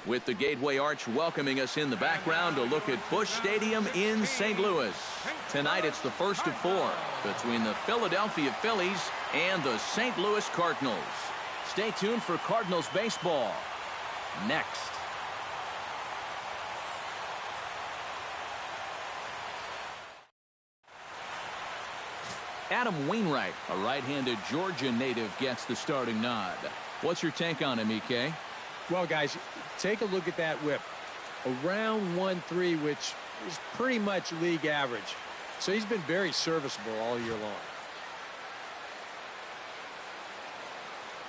with the Gateway Arch welcoming us in the background to look at Busch Stadium in St. Louis. Tonight it's the first of 4 between the Philadelphia Phillies and the St. Louis Cardinals. Stay tuned for Cardinals baseball next. Adam Wainwright, a right-handed Georgia native, gets the starting nod. What's your take on him, EK? Well, guys, take a look at that whip. Around 1.3, which is pretty much league average. So he's been very serviceable all year long.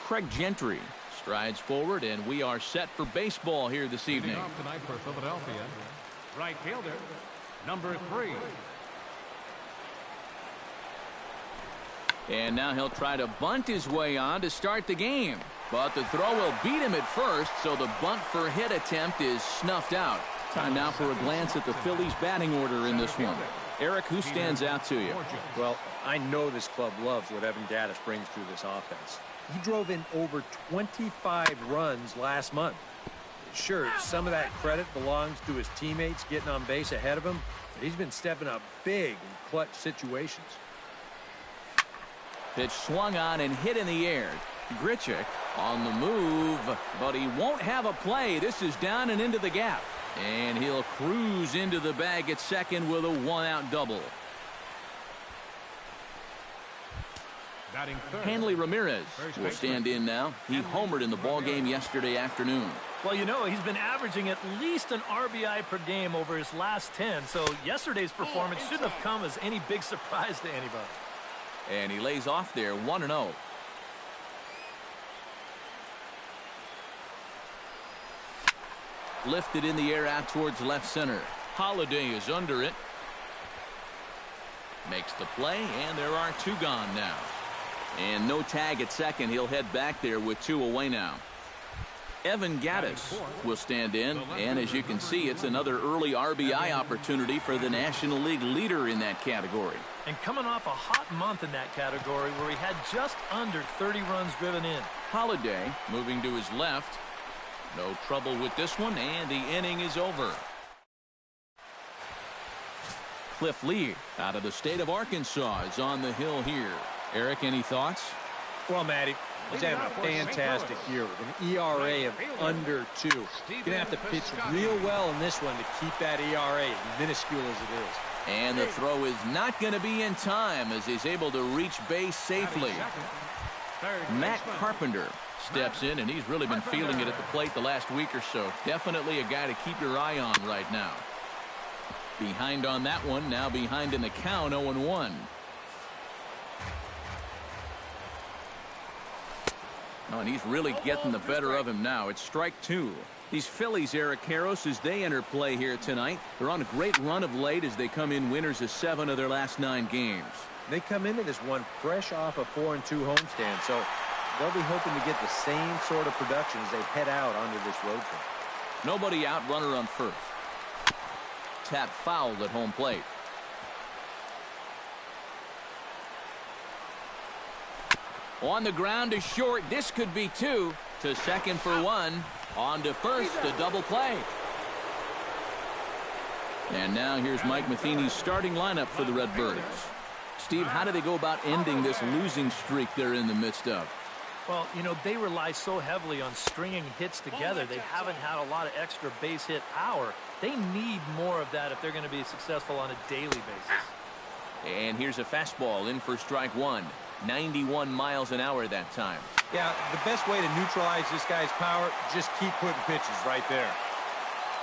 Craig Gentry strides forward, and we are set for baseball here this evening. Off tonight for Philadelphia, right fielder, number 3. And now he'll try to bunt his way on to start the game. But the throw will beat him at first, so the bunt for hit attempt is snuffed out. Time now for a glance at the Phillies batting order in this one. Eric, who stands out to you? Well, I know this club loves what Evan Gattis brings to this offense. He drove in over 25 runs last month. Sure, some of that credit belongs to his teammates getting on base ahead of him, but he's been stepping up big in clutch situations. Pitch swung on and hit in the air. Grichuk on the move, but he won't have a play. This is down and into the gap. And he'll cruise into the bag at second with a 1-out double. Hanley Ramirez will stand in now. He homered in the ballgame yesterday afternoon. Well, you know, he's been averaging at least an RBI per game over his last 10, so yesterday's performance shouldn't have come as any big surprise to anybody. And he lays off there 1-0. Lifted in the air out towards left center. Holiday is under it. Makes the play, and there are 2 gone now. And no tag at second. He'll head back there with 2 away now. Evan Gattis will stand in, and as you can see, it's another early RBI opportunity for the National League leader in that category. And coming off a hot month in that category where he had just under 30 runs driven in. Holiday moving to his left. No trouble with this one, and the inning is over. Cliff Lee out of the state of Arkansas is on the hill here. Eric, any thoughts? Well, Matty, he's having a fantastic year with an ERA of under 2. He's going to have to pitch real well in this one to keep that ERA as minuscule as it is. And the throw is not going to be in time as he's able to reach base safely. Matt Carpenter steps in, and he's really been feeling it at the plate the last week or so. Definitely a guy to keep your eye on right now. Behind on that one, now behind in the count, 0-1. Oh, and he's really getting the better of him now. It's strike 2. These Phillies, Eric Karros, as they enter play here tonight, they're on a great run of late as they come in winners of 7 of their last 9 games. They come into this one fresh off a 4-2 homestand, so they'll be hoping to get the same sort of production as they head out onto this road trip. Nobody out, runner on first. Tap fouled at home plate. On the ground to short. This could be 2. To second for 1. On to first, the double play. And now here's Mike Matheny's starting lineup for the Redbirds. Steve, how do they go about ending this losing streak they're in the midst of? Well, you know, they rely so heavily on stringing hits together. They haven't had a lot of extra base hit power. They need more of that if they're going to be successful on a daily basis. And here's a fastball in for strike 1. 91 miles an hour that time. Yeah, the best way to neutralize this guy's power, just keep putting pitches right there.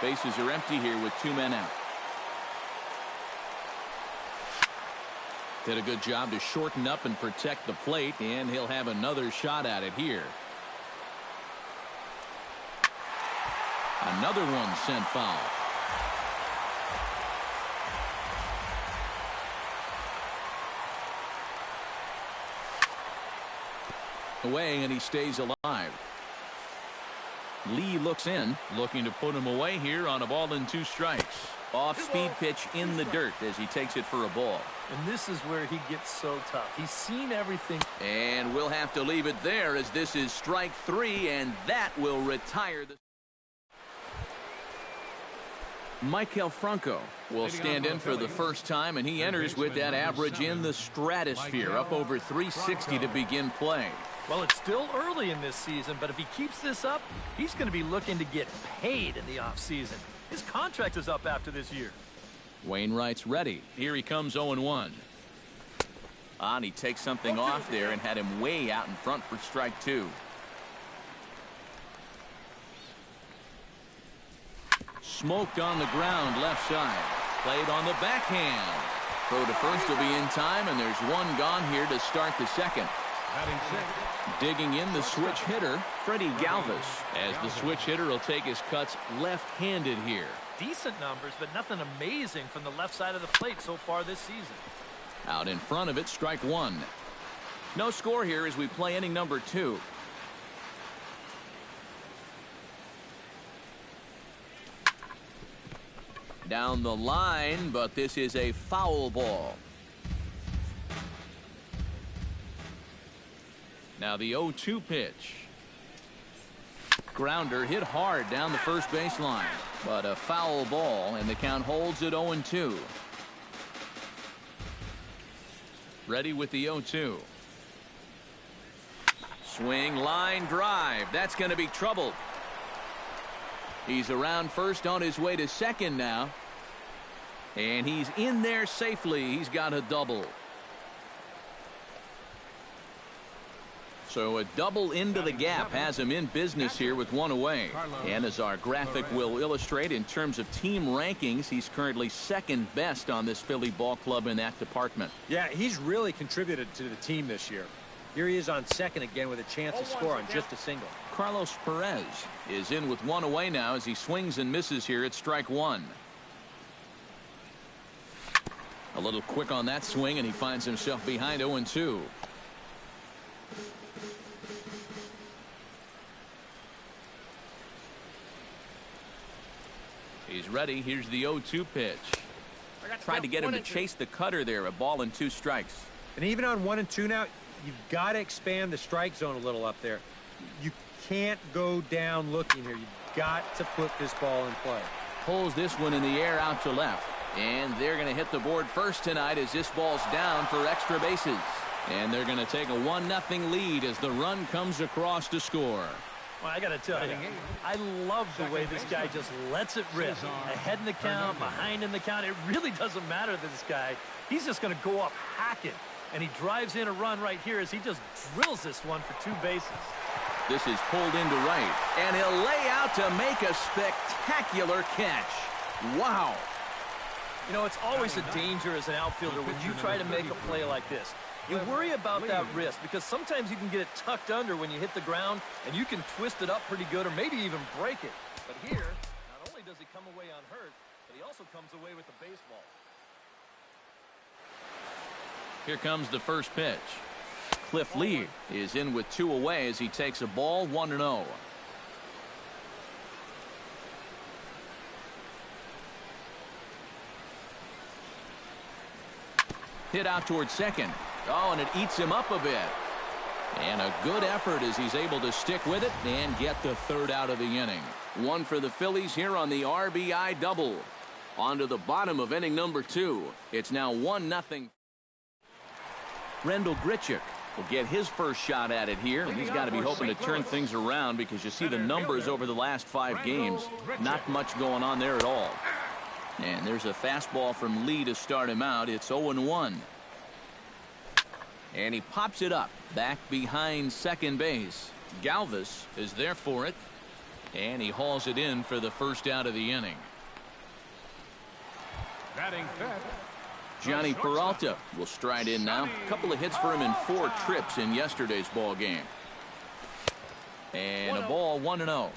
Bases are empty here with 2 men out. Did a good job to shorten up and protect the plate, and he'll have another shot at it here. Another one sent foul. Away, and he stays alive. Lee looks in, looking to put him away here on a ball and 2 strikes. Off-speed pitch in the dirt as he takes it for a ball. And this is where he gets so tough. He's seen everything. And we'll have to leave it there as this is strike 3, and that will retire the... Michael Franco will stand in for the first time, and he enters with that average in the stratosphere, up over 360 to begin play. Well, it's still early in this season, but if he keeps this up, he's going to be looking to get paid in the offseason. His contract is up after this year. Wainwright's ready. Here he comes 0-1. And he takes something off there and had him way out in front for strike 2. Smoked on the ground left side. Played on the backhand. Throw to first will be in time, and there's one gone here to start the second. Digging in the switch hitter, Freddie Galvis, as the switch hitter will take his cuts left-handed here. Decent numbers, but nothing amazing from the left side of the plate so far this season. Out in front of it, strike 1. No score here as we play inning number 2. Down the line, but this is a foul ball. Now the 0-2 pitch. Grounder hit hard down the first baseline, but a foul ball, and the count holds at 0-2. Ready with the 0-2. Swing, line, drive. That's going to be trouble. He's around first on his way to second now. And he's in there safely. He's got a double. So a double into the gap has him in business here with one away. And as our graphic will illustrate, in terms of team rankings, he's currently second best on this Philly ball club in that department. Yeah, he's really contributed to the team this year. Here he is on second again with a chance to score on just a single. Carlos Perez is in with one away now as he swings and misses here at strike 1. A little quick on that swing, and he finds himself behind 0-2. He's ready. Here's the 0-2 pitch. Tried to get him to chase the cutter there. A ball and 2 strikes. And even on 1-2 now, you've got to expand the strike zone a little up there. You can't go down looking here. You've got to put this ball in play. Pulls this one in the air out to left. And they're going to hit the board first tonight as this ball's down for extra bases. And they're going to take a 1-0 lead as the run comes across to score. Well, I got to tell you, I love the way this guy just lets it rip. Ahead in the count, behind in the count. It really doesn't matter to this guy. He's just going to go up hacking. And he drives in a run right here as he just drills this one for 2 bases. This is pulled into right. And he'll lay out to make a spectacular catch. Wow. You know, it's always a danger as an outfielder when you try to make a play like this. You worry about that wrist because sometimes you can get it tucked under when you hit the ground and you can twist it up pretty good or maybe even break it. But here, not only does he come away unhurt, but he also comes away with the baseball. Here comes the first pitch. Cliff Lee is in with 2 away as he takes a ball 1-0. Hit out towards second. Oh, and it eats him up a bit. And a good effort as he's able to stick with it and get the 3rd out of the inning. 1 for the Phillies here on the RBI double. On to the bottom of inning number 2. It's now 1-0. Rendell Grichuk will get his first shot at it here, and he's got to be hoping to turn things around because you see the numbers over the last 5 games. Not much going on there at all. And there's a fastball from Lee to start him out. It's 0-1. And he pops it up back behind second base. Galvis is there for it. And he hauls it in for the first out of the inning. Johnny Peralta will stride in now. A couple of hits for him in 4 trips in yesterday's ball game. And a ball 1-0.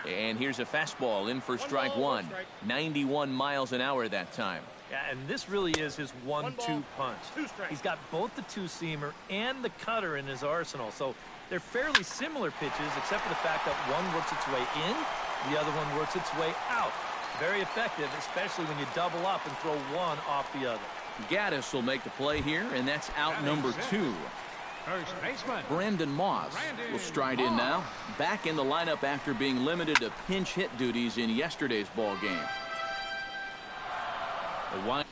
And here's a fastball in for strike 1. 91 miles an hour that time. Yeah, and this really is his 1-2 punch. He's got both the 2-seamer and the cutter in his arsenal. So they're fairly similar pitches, except for the fact that one works its way in, the other one works its way out. Very effective, especially when you double up and throw one off the other. Gaddis will make the play here, and that's out number 2. First baseman. Brandon Moss will stride in now. Back in the lineup after being limited to pinch hit duties in yesterday's ball game. The wind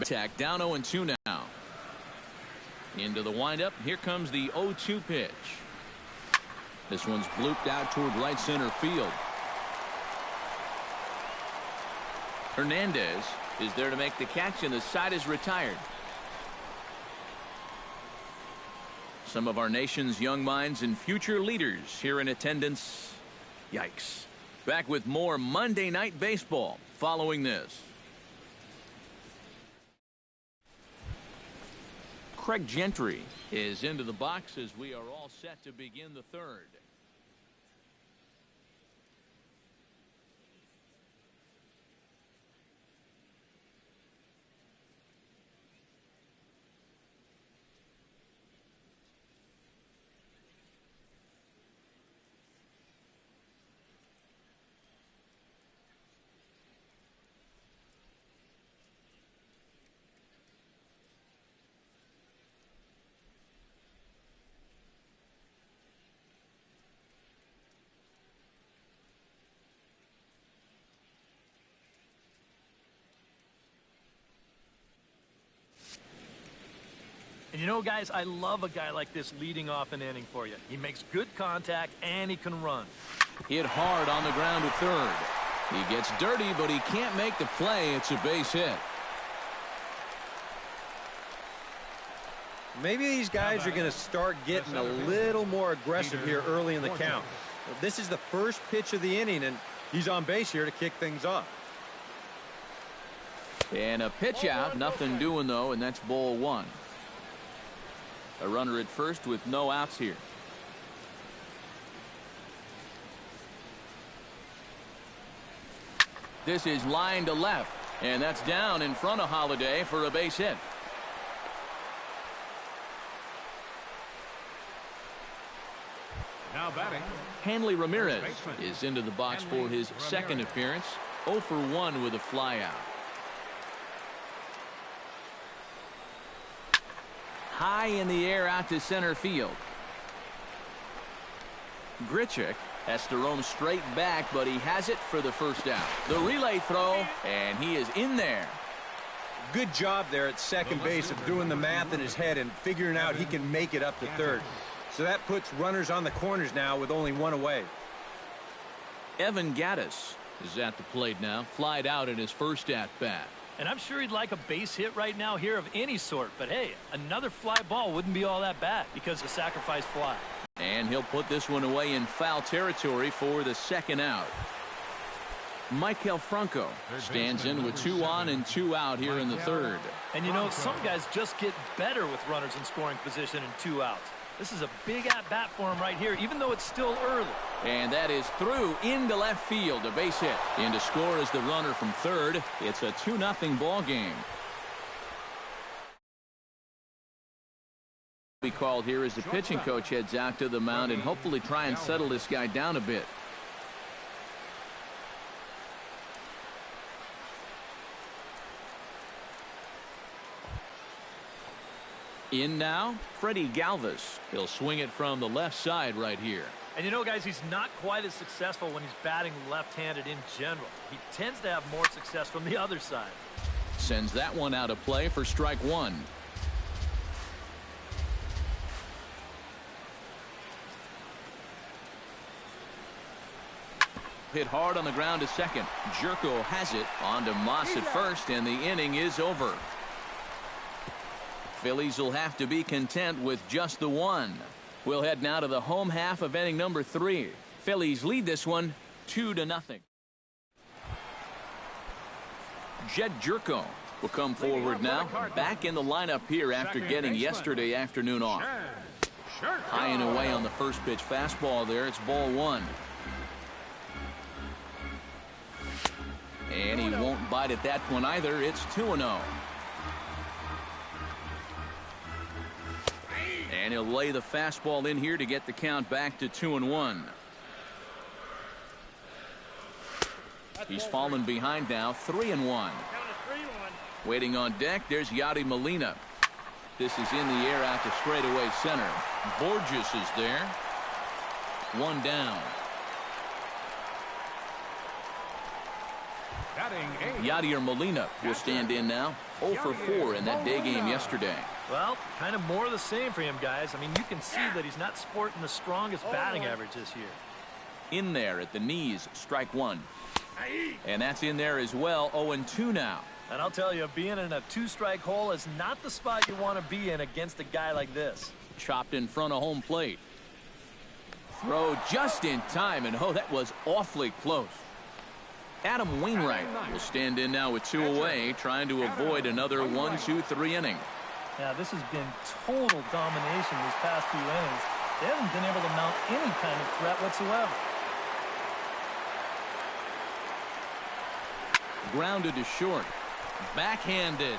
attack down 0-2 now. Into the windup. Here comes the 0-2 pitch. This one's blooped out toward right center field. Hernandez is there to make the catch, and the side is retired. Some of our nation's young minds and future leaders here in attendance. Yikes. Back with more Monday Night Baseball following this. Craig Gentry is into the box as we are all set to begin the third. And you know, guys, I love a guy like this leading off an inning for you. He makes good contact, and he can run. Hit hard on the ground to third. He gets dirty, but he can't make the play. It's a base hit. Maybe these guys are going to start getting a little more aggressive here early in the count. This is the first pitch of the inning, and he's on base here to kick things off. And a pitch out. Nothing doing, though, and that's ball one. A runner at first with no outs here. This is line to left, and that's down in front of Holiday for a base hit. Now batting. Hanley Ramirez is into the box for his second appearance. 0 for 1 with a flyout. High in the air out to center field. Grichuk has to roam straight back, but he has it for the first out. The relay throw, and he is in there. Good job there at second base of doing the math in his head and figuring out he can make it up to third. So that puts runners on the corners now with only one away. Evan Gattis is at the plate now. Flied out in his first at-bat. And I'm sure he'd like a base hit right now here of any sort. But, hey, another fly ball wouldn't be all that bad because of the sacrifice fly. And he'll put this one away in foul territory for the second out. Michael Franco stands in with 2 on and 2 out here in the third. And, you know, some guys just get better with runners in scoring position and 2 outs. This is a big at-bat for him right here, even though it's still early. And that is through into left field, a base hit. In to score is the runner from third. It's a 2-0 ball game. Be called here as the pitching coach heads out to the mound and hopefully try and settle this guy down a bit. In now, Freddie Galvis. He'll swing it from the left side right here. And you know, guys, he's not quite as successful when he's batting left-handed in general. He tends to have more success from the other side. Sends that one out of play for strike one. Hit hard on the ground to second. Jerko has it on to Moss at first, and the inning is over. Phillies will have to be content with just the one. We'll head now to the home half of inning number 3. Phillies lead this one 2-0. Jed Jerko will come forward now. Back in the lineup here after getting yesterday afternoon off. High and away on the first pitch fastball there. It's ball one. And he won't bite at that one either. It's 2-0. And he'll lay the fastball in here to get the count back to 2-1. He's fallen behind now, 3-1. Waiting on deck, there's Yadi Molina. This is in the air out to straightaway center. Borges is there. One down. Yadier Molina will stand in now. 0 for 4 in that day game yesterday. Well, kind of more of the same for him, guys. I mean, you can see that he's not sporting the strongest batting average this year. In there at the knees, strike one. And that's in there as well. 0-2 now. And I'll tell you, being in a two-strike hole is not the spot you want to be in against a guy like this. Chopped in front of home plate. Throw just in time, and oh, that was awfully close. Adam Wainwright will stand in now with 2 away, trying to avoid another 1-2-3 inning. Yeah, this has been total domination these past few innings. They haven't been able to mount any kind of threat whatsoever. Grounded to short. Backhanded.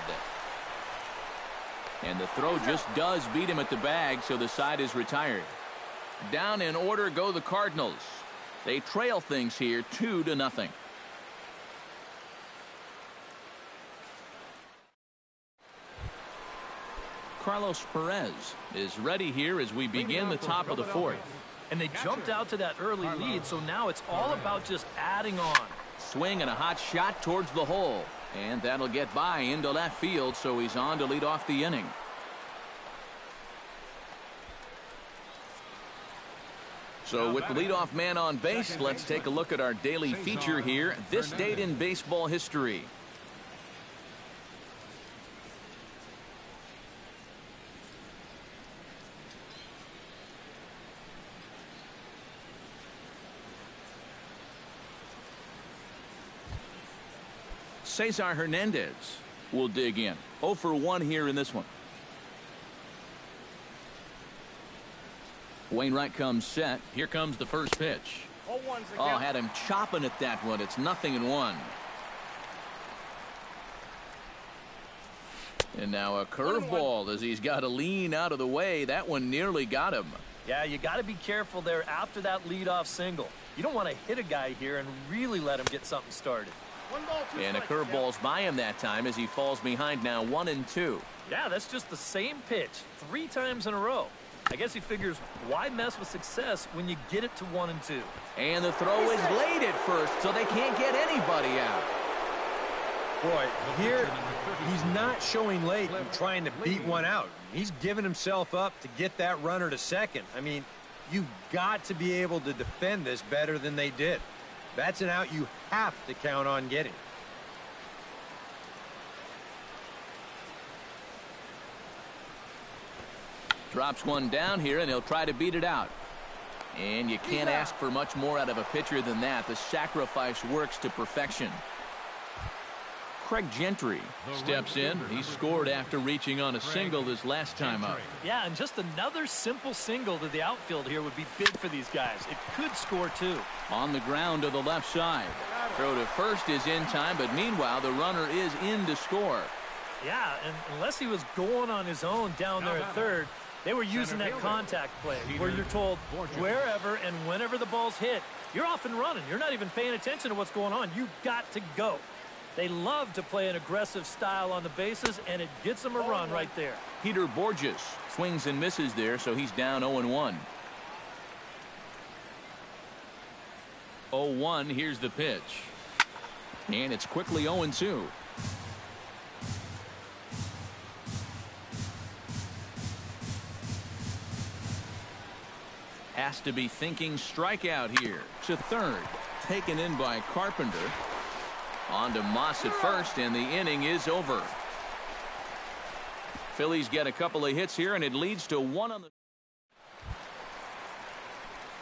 And the throw just does beat him at the bag, so the side is retired. Down in order go the Cardinals. They trail things here 2-0. Carlos Perez is ready here as we begin the top of the 4th. And they jumped out to that early lead, so now it's all about just adding on. Swing and a hot shot towards the hole. And that'll get by into left field, so he's on to lead off the inning. So with the leadoff man on base, let's take a look at our daily feature here. This date in baseball history. Cesar Hernandez will dig in. 0 for 1 here in this one. Wainwright comes set. Here comes the first pitch. Oh, had him chopping at that one. It's 0-1. And now a curveball as he's got to lean out of the way. That one nearly got him. Yeah, you got to be careful there after that leadoff single. You don't want to hit a guy here and really let him get something started. And a curveball's by him that time as he falls behind now 1-2. Yeah, that's just the same pitch 3 times in a row. I guess he figures why mess with success when you get it to 1-2. And the throw is late at first, so they can't get anybody out. Boy, here he's not showing late and trying to beat one out. He's giving himself up to get that runner to second. I mean, you've got to be able to defend this better than they did. That's an out you have to count on getting. Drops one down here, and he'll try to beat it out. And you can't ask for much more out of a pitcher than that. The sacrifice works to perfection. Craig Gentry steps in. He scored after reaching on a single this last time up. Yeah, and just another simple single to the outfield here would be big for these guys. It could score too. On the ground to the left side. Throw to first is in time, but meanwhile the runner is in to score. Yeah, and unless he was going on his own down there at third, they were using that contact play where you're told wherever and whenever the ball's hit, you're off and running. You're not even paying attention to what's going on. You've got to go. They love to play an aggressive style on the bases, and it gets them a run right there. Peter Borges swings and misses there, so he's down 0-1. 0-1, here's the pitch. And it's quickly 0-2. Has to be thinking strikeout here. To third, taken in by Carpenter. On to Moss at first, and the inning is over. Phillies get a couple of hits here, and it leads to 1 on the...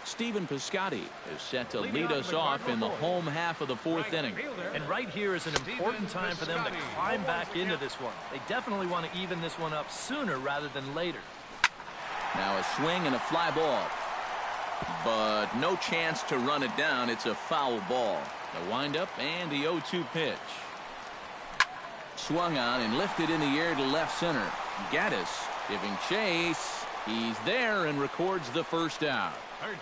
Stephen Piscotty is set to lead us off in the home half of the 4th inning. And right here is an important time for them to climb back into this one. They definitely want to even this one up sooner rather than later. Now a swing and a fly ball. But no chance to run it down. It's a foul ball. The windup and the 0-2 pitch. Swung on and lifted in the air to left center. Gaddis giving chase. He's there and records the first out.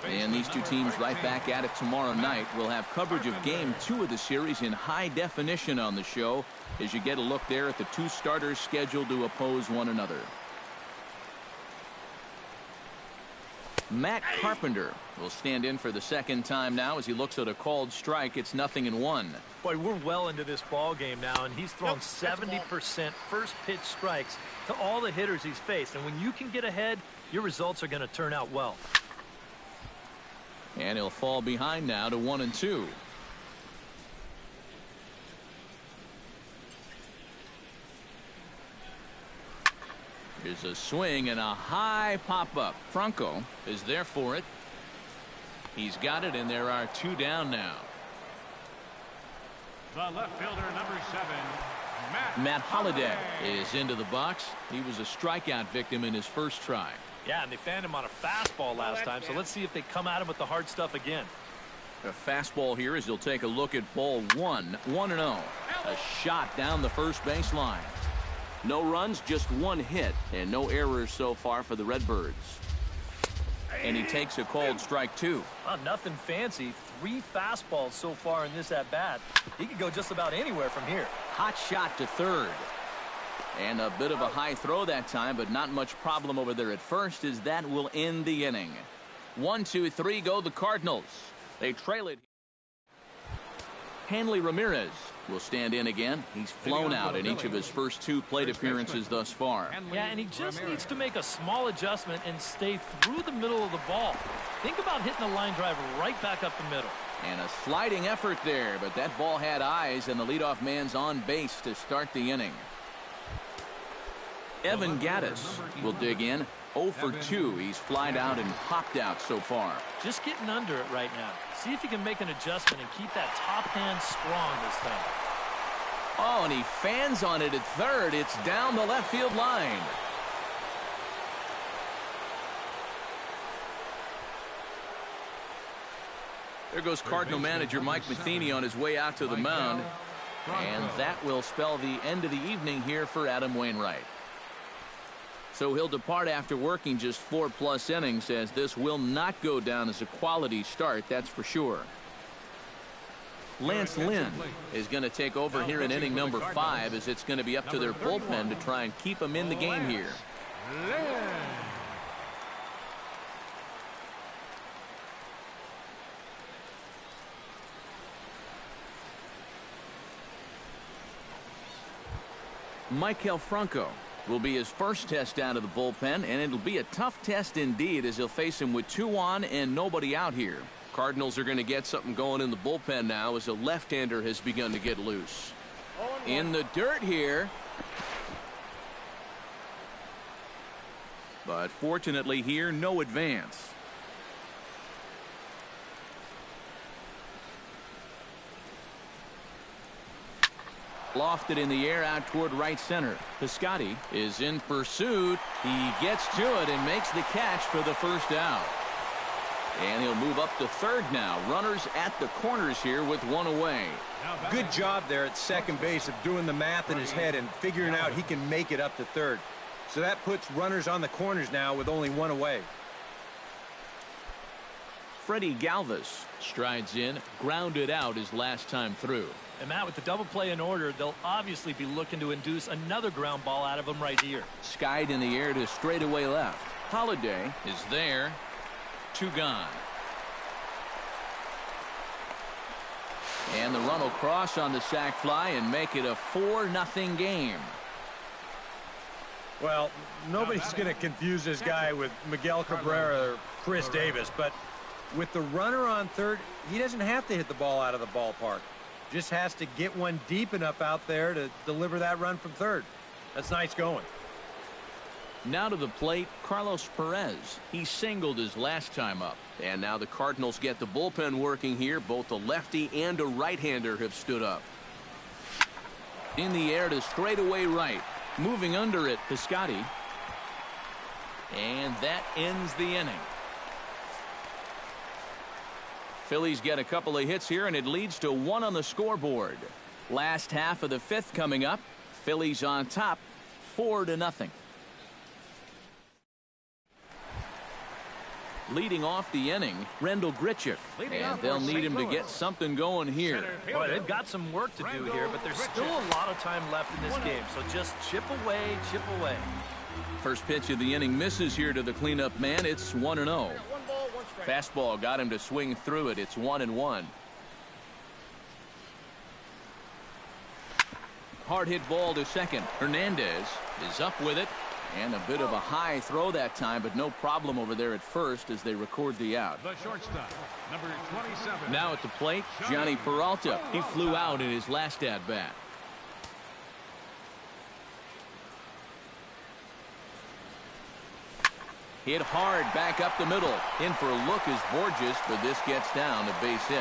And these two teams right back at it tomorrow night. We'll have coverage of Game 2 of the series in high definition on the show as you get a look there at the 2 starters scheduled to oppose one another. Matt Carpenter will stand in for the second time now as he looks at a called strike. It's 0-1. Boy, we're well into this ball game now, and he's thrown 70% first pitch strikes to all the hitters he's faced. And when you can get ahead, your results are going to turn out well. And he'll fall behind now to 1-2. Here's a swing and a high pop-up. Franco is there for it. He's got it, and there are 2 down now. The left fielder, number 7, Matt Holliday is into the box. He was a strikeout victim in his first try. Yeah, and they fanned him on a fastball last time, so let's see if they come at him with the hard stuff again. A fastball here as he'll take a look at ball 1. 1-0. A shot down the first baseline. No runs, just 1 hit, and no errors so far for the Redbirds. And he takes a called strike 2. Well, nothing fancy. 3 fastballs so far in this at-bat. He could go just about anywhere from here. Hot shot to third. And a bit of a high throw that time, but not much problem over there at first, as that will end the inning. 1, 2, 3 go the Cardinals. They trail it. Hanley Ramirez will stand in again. He's flown out in each of his first 2 plate appearances thus far. Yeah, and he just needs to make a small adjustment and stay through the middle of the ball. Think about hitting a line drive right back up the middle. And a sliding effort there, but that ball had eyes, and the leadoff man's on base to start the inning. Evan Gattis will dig in. 0 for 2. He's flied out and popped out so far. Just getting under it right now. See if you can make an adjustment and keep that top hand strong this time. Oh, and he fans on it at third. It's down the left field line. There goes Cardinal manager Mike Matheny on his way out to the mound. And that will spell the end of the evening here for Adam Wainwright. So he'll depart after working just 4+ innings, as this will not go down as a quality start, that's for sure. Lance Lynn is going to take over here in inning number 5, as it's going to be up to their bullpen to try and keep him in the game here. Maikel Franco will be his first test out of the bullpen, and it'll be a tough test indeed, as he'll face him with 2 on and nobody out here. Cardinals are going to get something going in the bullpen now, as a left-hander has begun to get loose. In the dirt here. But fortunately here, no advance. Lofted in the air out toward right center. Piscotty is in pursuit. He gets to it and makes the catch for the first out. And he'll move up to third now. Runners at the corners here with 1 away. Good job there at second base of doing the math in his head and figuring out he can make it up to third. So that puts runners on the corners now with only 1 away. Freddie Galvis strides in, grounded out his last time through. And Matt, with the double play in order, they'll obviously be looking to induce another ground ball out of him right here. Skied in the air to straightaway left. Holliday is there. 2 gone. And the run will cross on the sac fly and make it a 4-0 game. Well, nobody's going to confuse this guy with Miguel Cabrera or Chris Davis, but with the runner on third, he doesn't have to hit the ball out of the ballpark. Just has to get one deep enough out there to deliver that run from third. That's nice going. Now to the plate, Carlos Perez. He singled his last time up. And now the Cardinals get the bullpen working here. Both a lefty and a right-hander have stood up. In the air to straightaway right. Moving under it, Piscotty. And that ends the inning. Phillies get a couple of hits here, and it leads to 1 on the scoreboard. Last half of the 5th coming up. Phillies on top, 4-0. Leading off the inning, Rendell Grichuk. And they'll need him to get something going here. Boy, they've got some work to do here, but there's still a lot of time left in this game. So just chip away, chip away. First pitch of the inning misses here to the cleanup man. It's 1-0. Fastball got him to swing through it. It's 1-1. Hard hit ball to second. Hernandez is up with it. And a bit of a high throw that time, but no problem over there at first as they record the out. The shortstop, number 27. Now at the plate, Johnny Peralta. He flew out in his last at-bat. Hit hard back up the middle. In for a look is Borges, but this gets down, a base hit.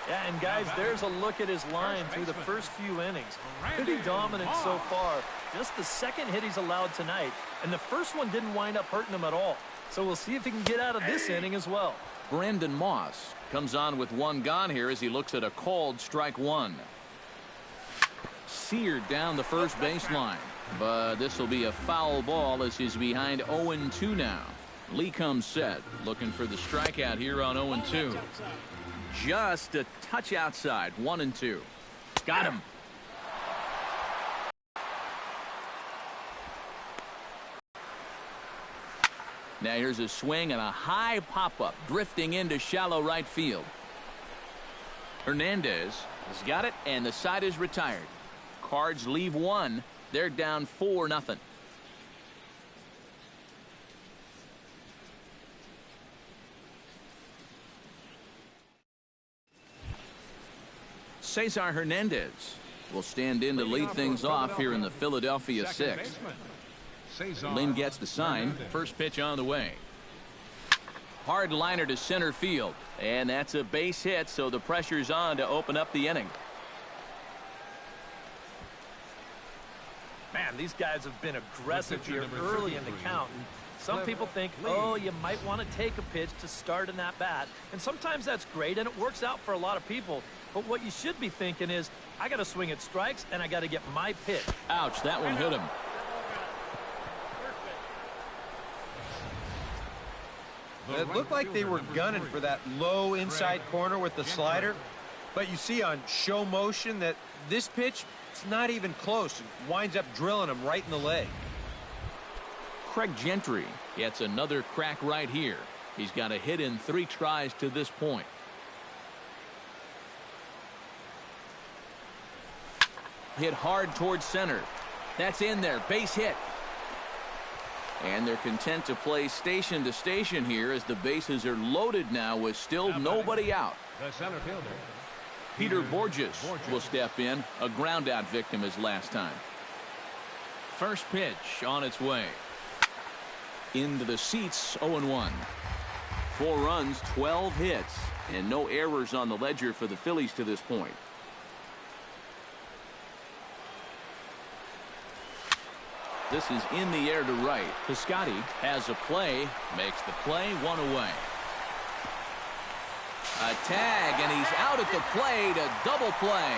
Yeah, and guys, there's a look at his line through the first few innings. Pretty dominant so far. Just the second hit he's allowed tonight, and the first one didn't wind up hurting him at all. So we'll see if he can get out of this inning as well. Brandon Moss comes on with one gone here as he looks at a called strike one. Seared down the first baseline, but this will be a foul ball as he's behind 0-2 now. Lee comes set, looking for the strikeout here on 0-2. Just a touch outside, 1-2. Got him. Now here's a swing and a high pop-up, drifting into shallow right field. Hernandez has got it, and the side is retired. Cards leave one. They're down 4-0. Cesar Hernandez will stand in to lead things off here in the Philadelphia sixth. Lynn gets the sign. First pitch on the way. Hard liner to center field. And that's a base hit, so the pressure's on to open up the inning. Man, these guys have been aggressive here early in the count. And some people think, oh, you might want to take a pitch to start in that bat. And sometimes that's great, and it works out for a lot of people. But what you should be thinking is, I got to swing at strikes, and I got to get my pitch. Ouch, that one hit him. It looked like they were gunning for that low inside corner with the slider. But you see on show motion that this pitch, it's not even close. It winds up drilling him right in the leg. Craig Gentry gets another crack right here. He's got a hit in 3 tries to this point. Hit hard towards center. That's in there. Base hit. And they're content to play station to station here as the bases are loaded now with still nobody out. The center fielder, Peter Borges will step in. A ground out victim his last time. First pitch on its way. Into the seats, 0-1. 4 runs, 12 hits, and no errors on the ledger for the Phillies to this point. This is in the air to right. Piscotty has a play, makes the play, 1 away. A tag, and he's out at the plate, a double play.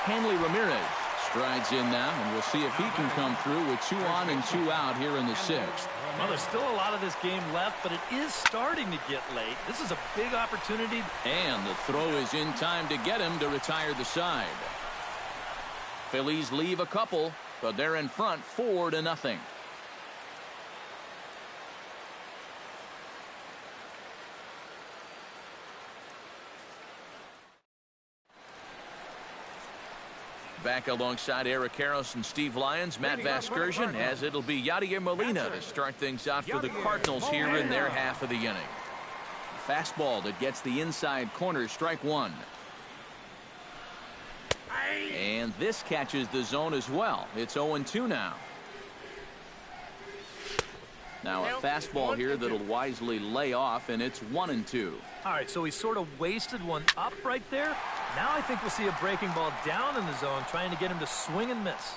Hanley Ramirez strides in now, and we'll see if he can come through with 2 on and 2 out here in the 6th. Well, there's still a lot of this game left, but it is starting to get late. This is a big opportunity. And the throw is in time to get him to retire the side. Phillies leave a couple, but they're in front 4-0. Back alongside Eric Karros and Steve Lyons, Matt Vasgersian, as it'll be Yadier Molina to start things out for the Cardinals here in their half of the inning. Fastball that gets the inside corner, strike 1. And this catches the zone as well. It's 0-2 now. Now a fastball here that'll wisely lay off, and it's 1-2. All right, so he sort of wasted one up right there. Now I think we'll see a breaking ball down in the zone, trying to get him to swing and miss.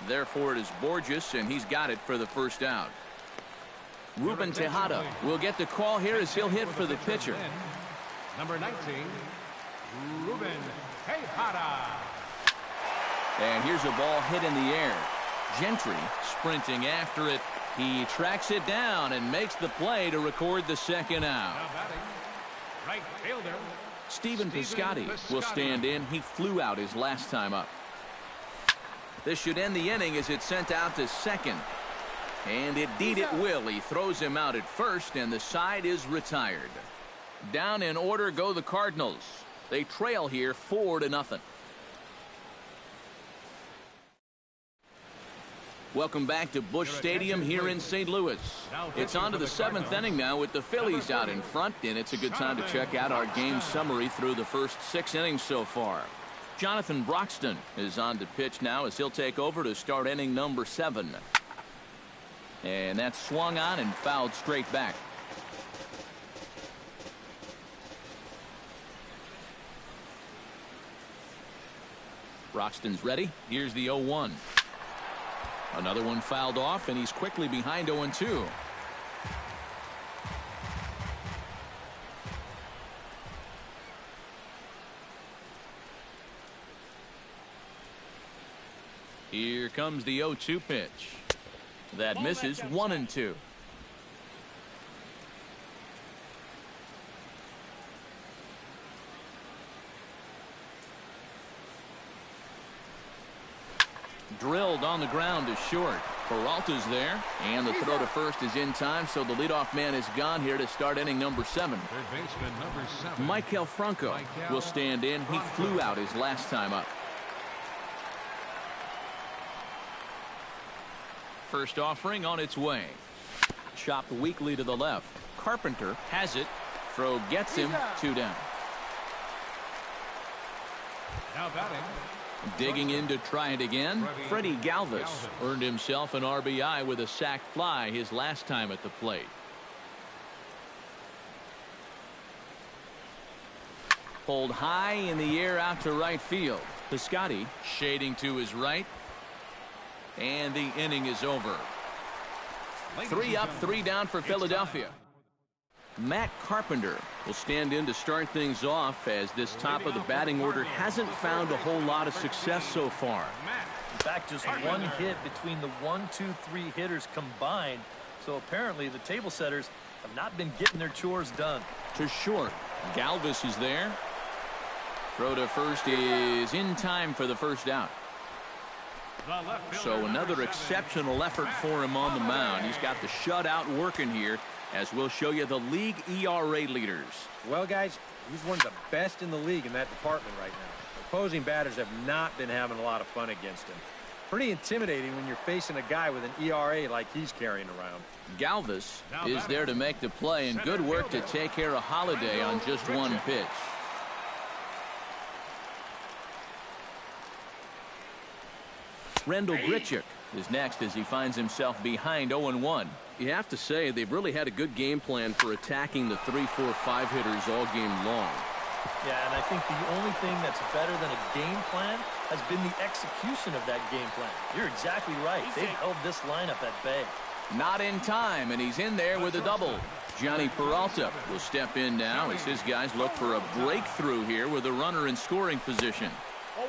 Therefore, it is Borges, and he's got it for the first out. Ruben Tejada will get the call here as he'll hit for the pitcher. Number 19, Ruben Tejada. And here's a ball hit in the air. Gentry sprinting after it. He tracks it down and makes the play to record the second out. Now batting, right fielder, Stephen Piscotty will stand in. He flew out his last time up. This should end the inning as it's sent out to second. And indeed it will. He throws him out at first, and the side is retired. Down in order go the Cardinals. They trail here 4-0. Welcome back to Busch Stadium here in St. Louis. It's on to the 7th inning now with the Phillies out in front, and it's a good time to check out our game summary through the first 6 innings so far. Jonathan Broxton is on to pitch now as he'll take over to start inning number 7. And that's swung on and fouled straight back. Broxton's ready. Here's the 0-1. Another one fouled off, and he's quickly behind 0-2. Here comes the 0-2 pitch. That misses. 1-2. Drilled on the ground to short. Peralta's there, and the throw to first is in time, so the leadoff man is gone here to start inning number 7. Third baseman number 7. Michael Franco will stand in. He flew out his last time up. First offering on its way. Chopped weakly to the left. Carpenter has it. Throw gets him. 2 down. Now batting. Digging in to try it again. Freddie Galvis earned himself an RBI with a sac fly his last time at the plate. Pulled high in the air out to right field. Piscotty shading to his right. And the inning is over. 3 up, 3 down for Philadelphia. Matt Carpenter will stand in to start things off as this top of the batting order hasn't found a whole lot of success so far. In fact, just one hit between the 1, 2, 3 hitters combined. So apparently the table setters have not been getting their chores done. To short. Galvis is there. Throw to first is in time for the first out. So another exceptional effort for him on the mound. He's got the shutout working here, as we'll show you the league ERA leaders. Well, guys, he's one of the best in the league in that department right now. Opposing batters have not been having a lot of fun against him. Pretty intimidating when you're facing a guy with an ERA like he's carrying around. Galvis is there to make the play, and good work to take care of Holiday on just one pitch. Rendell Grichuk is next as he finds himself behind 0-1. You have to say they've really had a good game plan for attacking the 3, 4, 5 hitters all game long. Yeah, and I think the only thing that's better than a game plan has been the execution of that game plan. You're exactly right. They've held this lineup at bay. Not in time, and he's in there with a double. Johnny Peralta will step in now as his guys look for a breakthrough here with a runner in scoring position.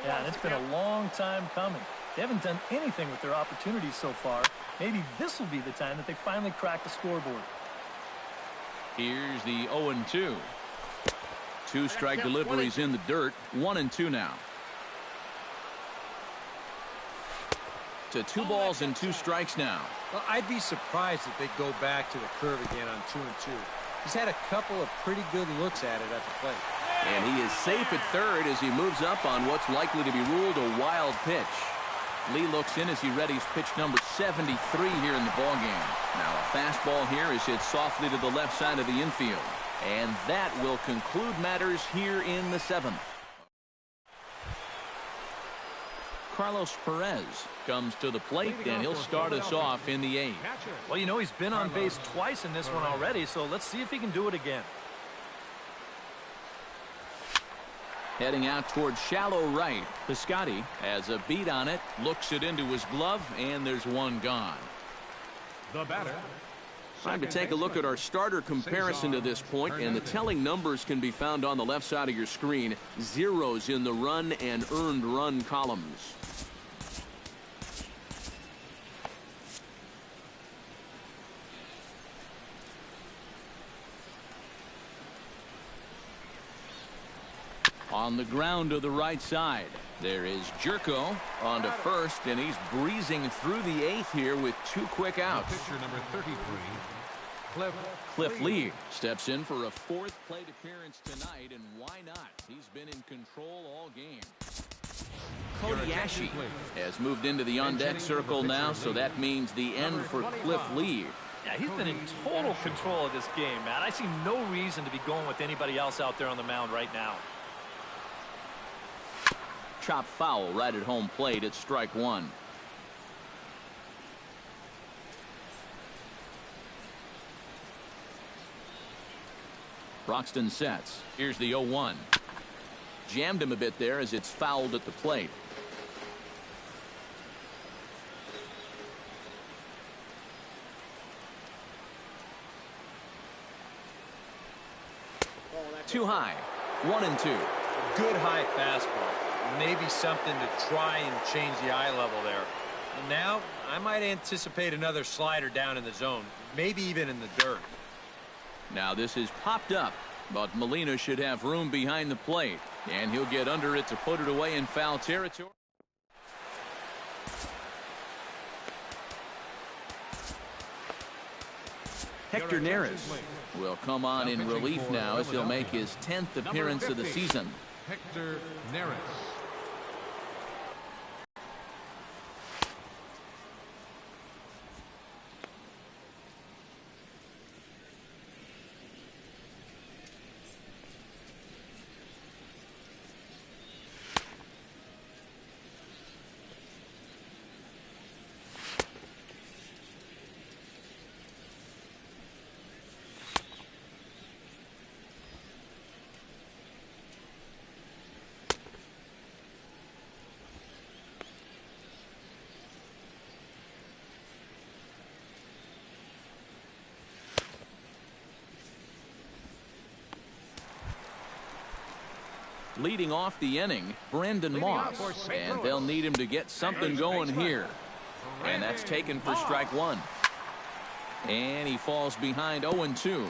Yeah, and it's been a long time coming. They haven't done anything with their opportunities so far. Maybe this will be the time that they finally crack the scoreboard. Here's the 0-2. 2 strike deliveries in the dirt. 1-2 now. To 2 balls and 2 strikes now. Well, I'd be surprised if they go back to the curve again on 2-2. He's had a couple of pretty good looks at it at the plate. And he is safe at third as he moves up on what's likely to be ruled a wild pitch. Lee looks in as he readies pitch number 73 here in the ballgame. Now a fastball here is hit softly to the left side of the infield. And that will conclude matters here in the 7th. Carlos Perez comes to the plate, and he'll start us off in the 8th. Well, you know, he's been on base twice in this one already, so let's see if he can do it again. Heading out towards shallow right. Piscotty has a beat on it, looks it into his glove, and there's one gone. The batter. Time to take a look at our starter comparison to this point, and the telling numbers can be found on the left side of your screen. Zeros in the run and earned run columns. On the ground to the right side. There is Jerko on to first, and he's breezing through the 8th here with 2 quick outs. Pitcher number 33, Cliff Lee steps in for a 4th plate appearance tonight, and why not? He's been in control all game. Kobayashi has moved into the on-deck circle now, so that means the end for Cliff Lee. Yeah, he's been in total control of this game, Matt. I see no reason to be going with anybody else out there on the mound right now. Chop foul right at home plate at strike 1. Broxton sets. Here's the 0-1. Jammed him a bit there as it's fouled at the plate. Too high. 1-2. Good high fastball. Maybe something to try and change the eye level there. And now I might anticipate another slider down in the zone, maybe even in the dirt. Now this is popped up, but Molina should have room behind the plate, and he'll get under it to put it away in foul territory. Hector Neris will come on in relief now as he'll make his 10th appearance of the season. Hector Neris. Leading off the inning, Brandon Moss, and they'll need him to get something going here. And that's taken for strike 1. And he falls behind 0-2.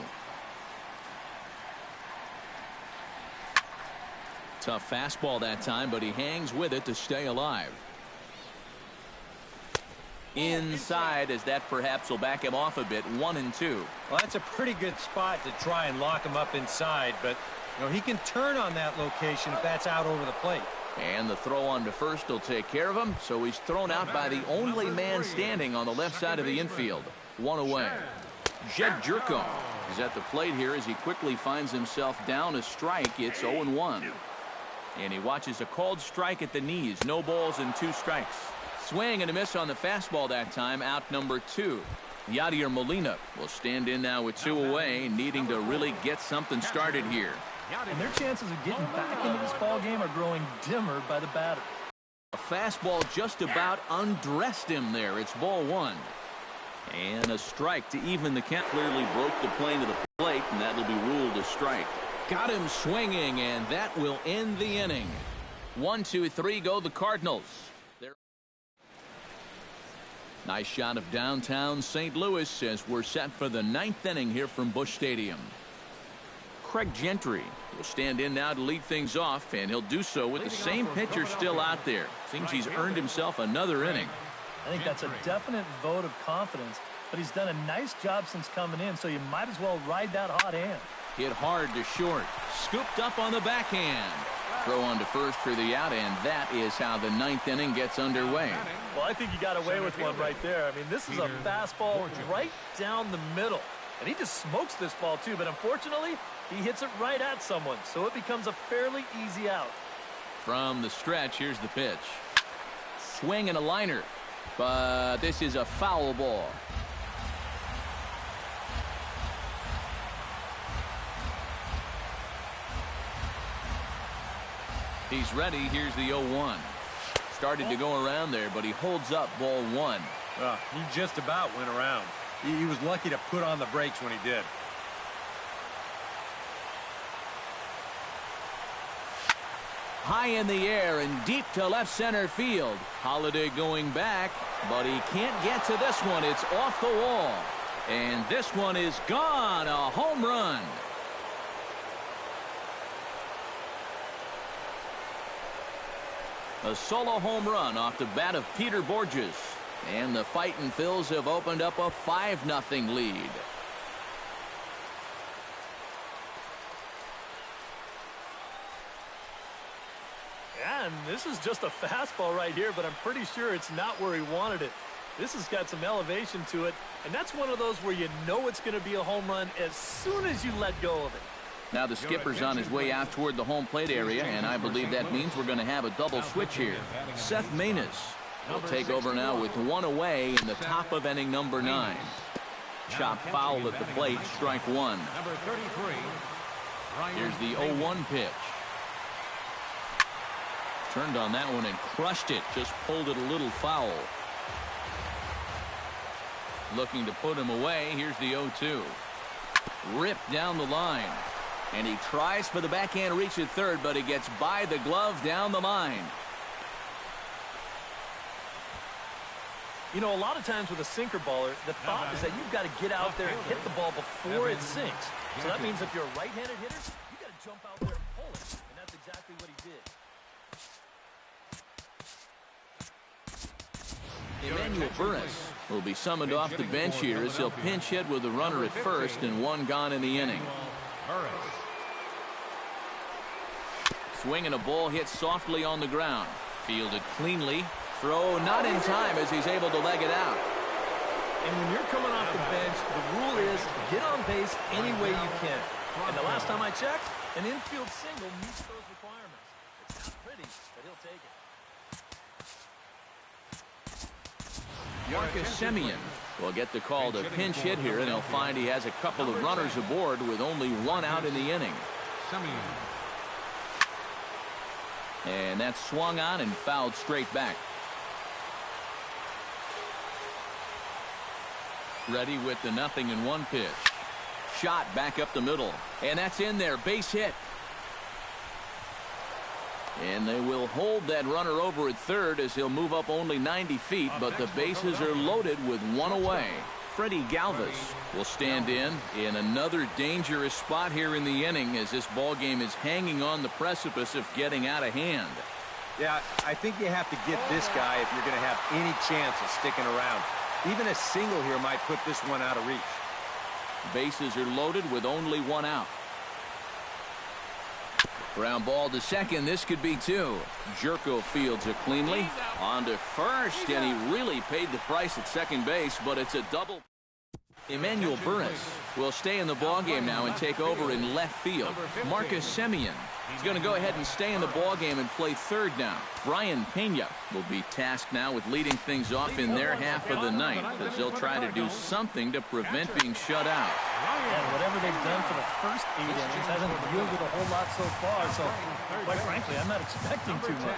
Tough fastball that time, but he hangs with it to stay alive. Inside, as that perhaps will back him off a bit. 1-2. Well, that's a pretty good spot to try and lock him up inside, but you know, he can turn on that location if that's out over the plate. And the throw on to first will take care of him, so he's thrown out by the only man standing on the left side of the infield. 1 away. Jed Jerko is at the plate here as he quickly finds himself down a strike. It's 0-1. And he watches a called strike at the knees. No balls and 2 strikes. Swing and a miss on the fastball that time. Out number 2. Yadier Molina will stand in now with 2 away, needing to really get something started here. And their chances of getting back into this ball game are growing dimmer by the batter. A fastball just about undressed him there. It's ball 1. And a strike to even the count. Clearly broke the plane of the plate, and that'll be ruled a strike. Got him swinging, and that will end the inning. 1, 2, 3 go the Cardinals. Nice shot of downtown St. Louis as we're set for the 9th inning here from Busch Stadium. Craig Gentry will stand in now to lead things off, and he'll do so with the same pitcher still out there. Seems he's earned himself another inning. I think that's a definite vote of confidence, but he's done a nice job since coming in, so you might as well ride that hot hand. Hit hard to short. Scooped up on the backhand. Throw on to first for the out, and that is how the 9th inning gets underway. Well, I think he got away with one right there. I mean, this is a fastball right down the middle. And he just smokes this ball, too. But unfortunately, he hits it right at someone. So it becomes a fairly easy out. From the stretch, here's the pitch. Swing and a liner. But this is a foul ball. He's ready. Here's the 0-1. Started to go around there, but he holds up ball 1. He just about went around. He was lucky to put on the brakes when he did. High in the air and deep to left center field. Holiday going back, but he can't get to this one. It's off the wall. And this one is gone. A home run. A solo home run off the bat of Peter Borges. And the Fightin' Phils have opened up a 5-0 lead. Yeah, and this is just a fastball right here, but I'm pretty sure it's not where he wanted it. This has got some elevation to it, and that's one of those where you know it's going to be a home run as soon as you let go of it. Now the skipper's on his way out toward the home plate area, and I believe that means we're going to have a double switch here. Seth Maness will take over now with one away in the top of inning number 9. Chop foul at the plate, strike one. Number 33. Here's the 0-1 pitch. Turned on that one and crushed it. Just pulled it a little foul. Looking to put him away. Here's the 0-2. Ripped down the line. And he tries for the backhand reach at third, but he gets by the glove down the line. You know, a lot of times with a sinker baller, the thought is that you've got to get out there and hit the ball before it sinks. So that means if you're a right-handed hitter, you got to jump out there and pull it. And that's exactly what he did. Emmanuel Burris will be summoned off the bench here as he'll pinch hit with a runner at first and one gone in the inning. Swinging a ball hit softly on the ground. Fielded cleanly. Throw not in time as he's able to leg it out. And when you're coming off the bench, the rule is get on base any way you can. And the last time I checked, an infield single meets those requirements. It's not pretty, but he'll take it. Marcus Semien will get the call to pinch hit here, and he'll find he has a couple of runners aboard with only one out in the inning. And that's swung on and fouled straight back. Ready with the 0-1 pitch. Shot back up the middle. And that's in there. Base hit. And they will hold that runner over at third as he'll move up only 90 feet, but the bases are loaded with one away. Freddie Galvis will stand in another dangerous spot here in the inning as this ball game is hanging on the precipice of getting out of hand. Yeah, I think you have to get this guy if you're going to have any chance of sticking around. Even a single here might put this one out of reach. Bases are loaded with only one out. Ground ball to second. This could be two. Jerko fields it cleanly. On to first, and he really paid the price at second base, but it's a double. Emmanuel Burris will stay in the ballgame now and take over in left field. Marcus Semien is going to go ahead and stay in the ballgame and play third now. Brian Pena will be tasked now with leading things off in their half of the ninth as they'll try to do something to prevent being shut out. And whatever they've done for the first 8 innings hasn't yielded a whole lot so far, so quite frankly, I'm not expecting too much.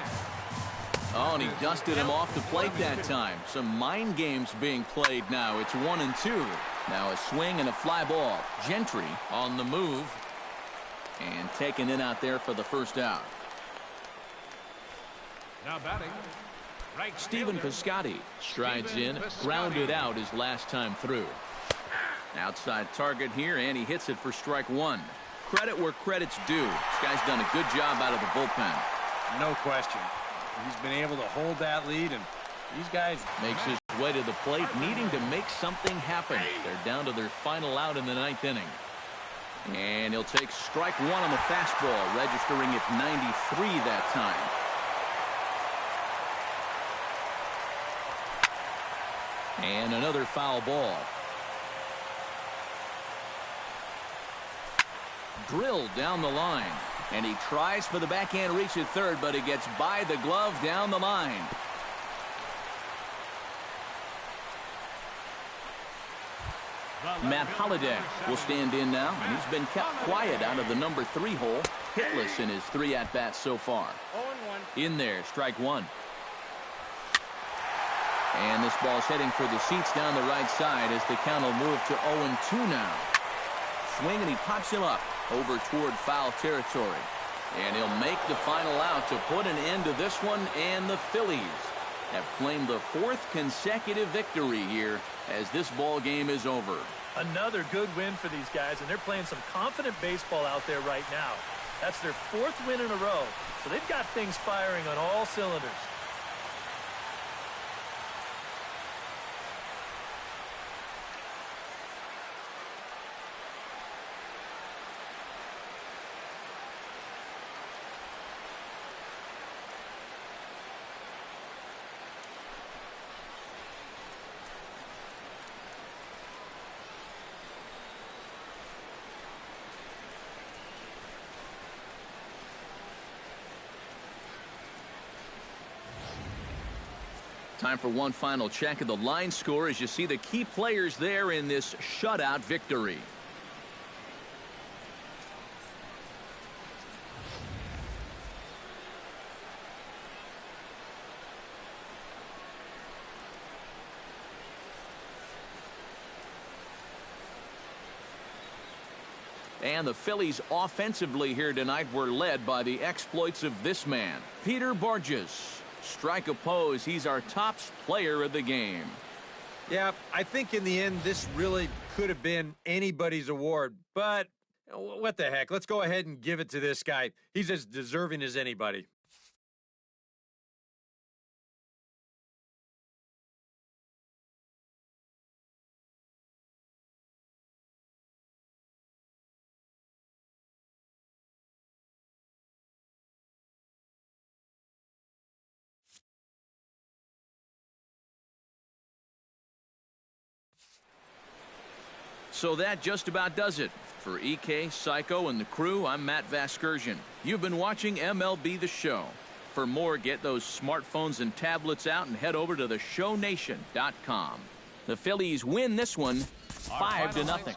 Oh, and he dusted him off the plate that time. Some mind games being played now. It's 1-2. Now a swing and a fly ball. Gentry on the move and taken in out there for the first out. Now batting. Right. Stephen Piscotty strides in, grounded out his last time through. Outside target here, and he hits it for strike one. Credit where credit's due. This guy's done a good job out of the bullpen. No question. He's been able to hold that lead, and these guys... Makes his way to the plate, needing to make something happen. They're down to their final out in the 9th inning. And he'll take strike one on the fastball, registering at 93 that time. And another foul ball. Drilled down the line. And he tries for the backhand reach at third, but he gets by the glove down the line. Matt Holliday will stand in now, and he's been kept quiet out of the number 3 hole. Hitless in his 3 at-bats so far. In there, strike one. And this ball's heading for the seats down the right side as the count will move to 0-2 now. Swing, and he pops him up over toward foul territory. And he'll make the final out to put an end to this one, and the Phillies have claimed the 4th consecutive victory here as this ball game is over. Another good win for these guys, and they're playing some confident baseball out there right now. That's their 4th win in a row, so they've got things firing on all cylinders. Time for one final check of the line score as you see the key players there in this shutout victory. And the Phillies offensively here tonight were led by the exploits of this man, Peter Borges. Strike opposed, he's our top player of the game. Yeah, I think in the end this really could have been anybody's award, but what the heck? Let's go ahead and give it to this guy. He's as deserving as anybody. So that just about does it. For EK, Psycho, and the crew, I'm Matt Vasgersian. You've been watching MLB The Show. For more, get those smartphones and tablets out and head over to theshownation.com. The Phillies win this one 5-0.